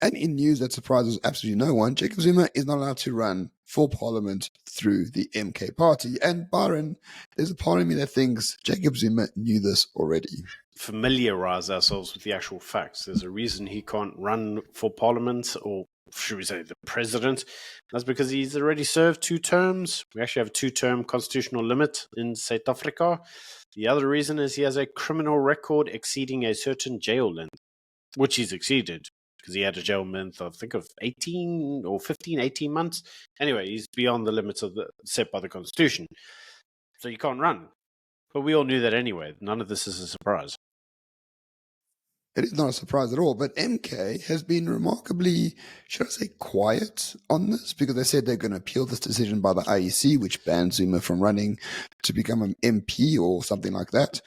And in news that surprises absolutely no one, Jacob Zuma is not allowed to run for parliament through the MK party. And Byron, there's a part of me that thinks Jacob Zuma knew this already. Familiarize ourselves with the actual facts. There's a reason he can't run for parliament, or should we say the president. That's because he's already served 2 terms. We actually have a 2-term constitutional limit in South Africa. The other reason is he has a criminal record exceeding a certain jail length, which he's exceeded because he had a jail length, I think, of 18 or 15, 18 months. Anyway, he's beyond the limits of set by the Constitution. So you can't run. But we all knew that anyway. None of this is a surprise. It is not a surprise at all, but MK has been remarkably, should I say, quiet on this, because they said they're going to appeal this decision by the IEC, which bans Zuma from running to become an MP or something like that.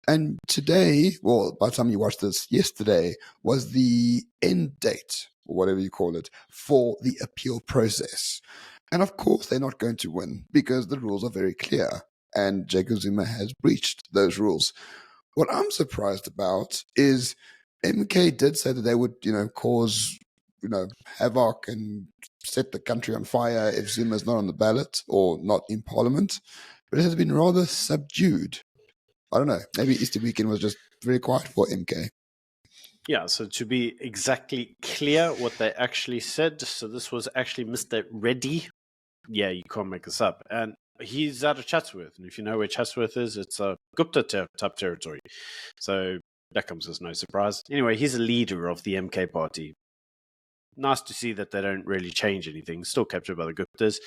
And today, well, by the time you watched this, yesterday was the end date, or whatever you call it, for the appeal process. And of course, they're not going to win because the rules are very clear, and Jacob Zuma has breached those rules. What I'm surprised about is MK did say that they would, cause, havoc and set the country on fire if Zuma's not on the ballot or not in parliament. But it has been rather subdued. I don't know. Maybe Easter weekend was just very quiet for MK. Yeah, so to be exactly clear what they actually said, so this was actually Mr. Reddy. Yeah, you can't make this up. And he's out of Chatsworth. And if you know where Chatsworth is, it's a Gupta type territory. So that comes as no surprise. Anyway, he's a leader of the MK party. Nice to see that they don't really change anything. Still captured by the Guptas.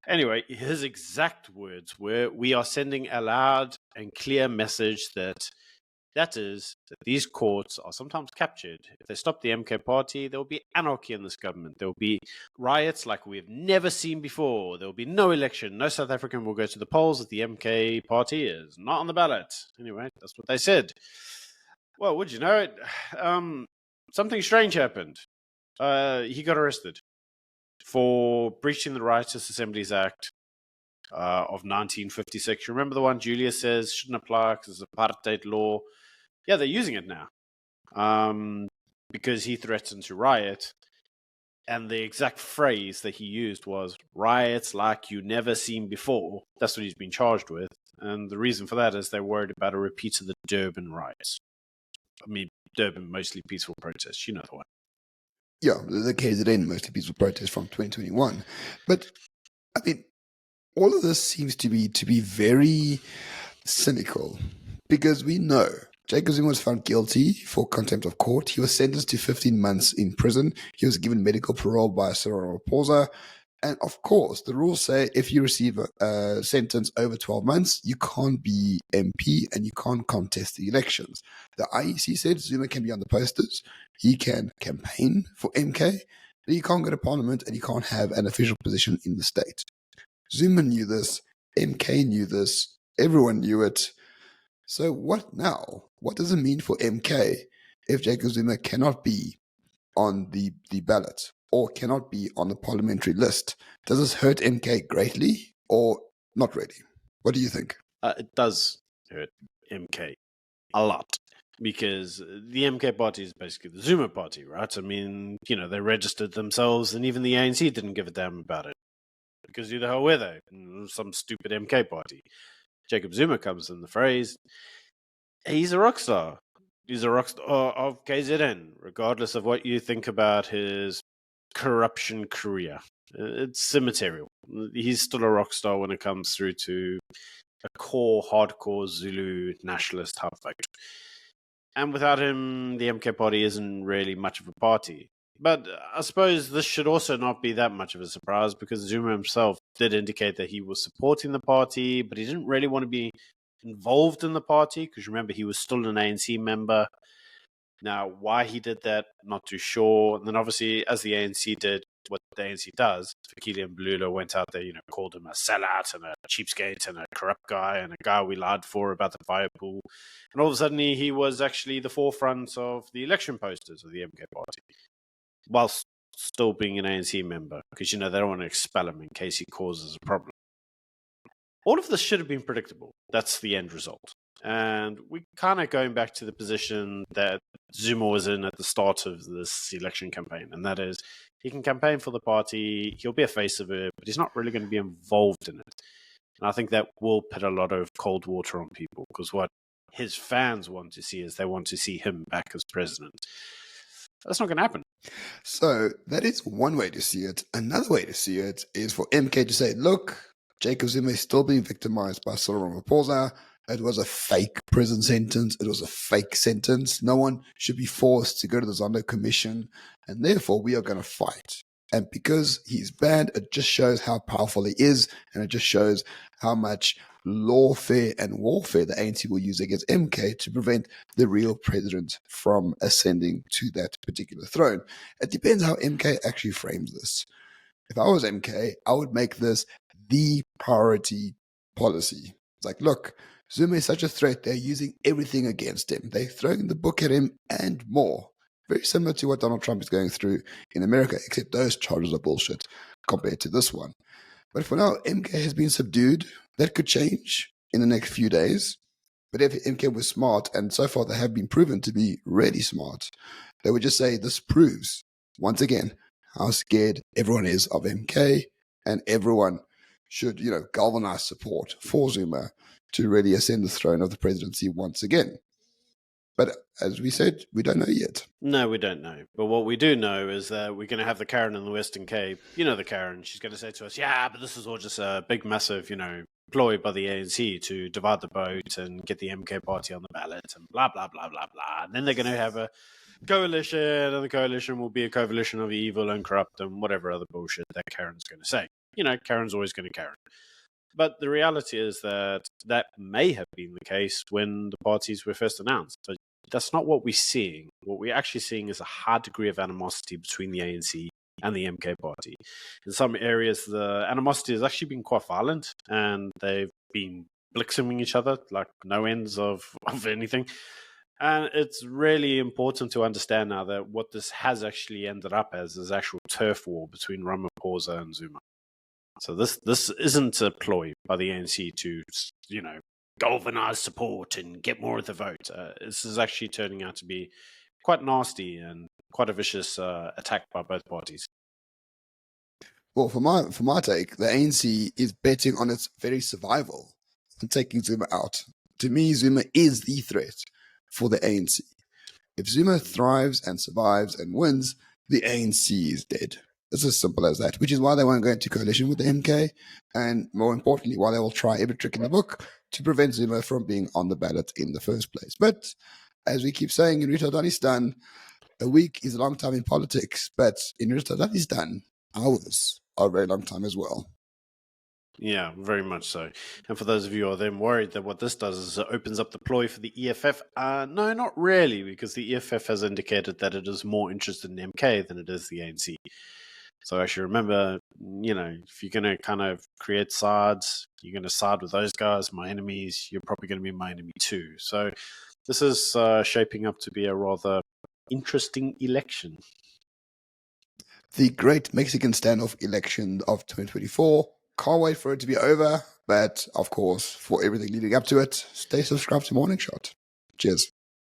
Anyway, his exact words were, "We are sending a loud and clear message that these courts are sometimes captured. If they stop the MK party, there will be anarchy in this government. There will be riots like we've never seen before. There will be no election. No South African will go to the polls if the MK party is not on the ballot." Anyway, that's what they said. Well, would you know it? Something strange happened. He got arrested for breaching the Riotous Assemblies Act of 1956. Remember the one Julia says shouldn't apply because it's apartheid law? Yeah, they're using it now because he threatened to riot. And the exact phrase that he used was riots like you never seen before. That's what he's been charged with. And the reason for that is they're worried about a repeat of the Durban riots. I mean, Durban, mostly peaceful protests. You know the one. Yeah, the KZN, mostly peaceful protests from 2021. But, I mean, all of this seems to be very cynical because we know Jacob Zuma was found guilty for contempt of court. He was sentenced to 15 months in prison. He was given medical parole by Cyril Ramaphosa. And of course, the rules say if you receive a sentence over 12 months, you can't be MP and you can't contest the elections. The IEC said Zuma can be on the posters. He can campaign for MK, but he can't go to parliament and he can't have an official position in the state. Zuma knew this. MK knew this. Everyone knew it. So what now? What does it mean for MK if Jacob Zuma cannot be on the ballot or cannot be on the parliamentary list? Does this hurt MK greatly or not really? What do you think? It does hurt MK a lot because the MK party is basically the Zuma party, right? I mean, they registered themselves and even the ANC didn't give a damn about it because who the hell were they? Some stupid MK party. Jacob Zuma comes in the phrase. He's a rock star. He's a rock star of KZN, regardless of what you think about his corruption career. It's immaterial. He's still a rock star when it comes through to a core, hardcore Zulu nationalist type vote. And without him, the MK party isn't really much of a party. But I suppose this should also not be that much of a surprise because Zuma himself did indicate that he was supporting the party, but he didn't really want to be involved in the party because remember, he was still an ANC member. Now, why he did that, not too sure. And then obviously, as the ANC did what the ANC does, Fikile and Blula went out there, called him a sellout and a cheapskate and a corrupt guy and a guy we lied for about the fire pool. And all of a sudden, he was actually the forefront of the election posters of the MK party, whilst still being an ANC member, because, they don't want to expel him in case he causes a problem. all of this should have been predictable. That's the end result. And we're kind of going back to the position that Zuma was in at the start of this election campaign, and that is he can campaign for the party, he'll be a face of it, but he's not really going to be involved in it. And I think that will put a lot of cold water on people, because what his fans want to see is they want to see him back as president. That's not going to happen. So that is one way to see it. Another way to see it is for MK to say, look, Jacob Zuma is still being victimized by Cyril Ramaphosa. It was a fake prison sentence. It was a fake sentence. No one should be forced to go to the Zondo Commission, and therefore we are going to fight. And because he's banned, it just shows how powerful he is, and it just shows how much lawfare and warfare the ANC will use against MK to prevent the real president from ascending to that particular throne. It depends how MK actually frames this. If I was MK, I would make this the priority policy. It's like, look, Zuma is such a threat, they're using everything against him. They're throwing the book at him and more. Very similar to what Donald Trump is going through in America, except those charges are bullshit compared to this one. But for now, MK has been subdued. That could change in the next few days. But if MK was smart, and so far they have been proven to be really smart, they would just say this proves, once again, how scared everyone is of MK, and everyone should, galvanize support for Zuma to really ascend the throne of the presidency once again. But as we said, we don't know yet. No, we don't know. But what we do know is that we're going to have the Karen in the Western Cape. You know the Karen. She's going to say to us, yeah, but this is all just a big, massive, ploy by the ANC to divide the vote and get the MK party on the ballot and blah, blah, blah, blah, blah. And then they're going to have a coalition, and the coalition will be a coalition of evil and corrupt and whatever other bullshit that Karen's going to say. Karen's always going to Karen. But the reality is that may have been the case when the parties were first announced. But that's not what we're seeing. What we're actually seeing is a high degree of animosity between the ANC and the MK party. In some areas, the animosity has actually been quite violent, and they've been blixing each other like no ends of anything. And it's really important to understand now that what this has actually ended up as is actual turf war between Ramaphosa and Zuma. So this isn't a ploy by the ANC to, galvanize support and get more of the vote. This is actually turning out to be quite nasty and quite a vicious attack by both parties. Well, for my take, the ANC is betting on its very survival and taking Zuma out. To me, Zuma is the threat for the ANC. If Zuma thrives and survives and wins, the ANC is dead. It's as simple as that, which is why they won't go into coalition with the MK, and more importantly, why they will try every trick in the book to prevent Zuma from being on the ballot in the first place. But as we keep saying in Ritadanistan, a week is a long time in politics, but in Ritadanistan, hours are a very long time as well. Yeah, very much so. And for those of you who are then worried that what this does is it opens up the ploy for the EFF, no, not really, because the EFF has indicated that it is more interested in MK than it is the ANC. So I should remember, if you're going to kind of create sides, you're going to side with those guys, my enemies, you're probably going to be my enemy too. So this is shaping up to be a rather interesting election. The great Mexican standoff election of 2024. Can't wait for it to be over. But of course, for everything leading up to it, stay subscribed to Morning Shot. Cheers.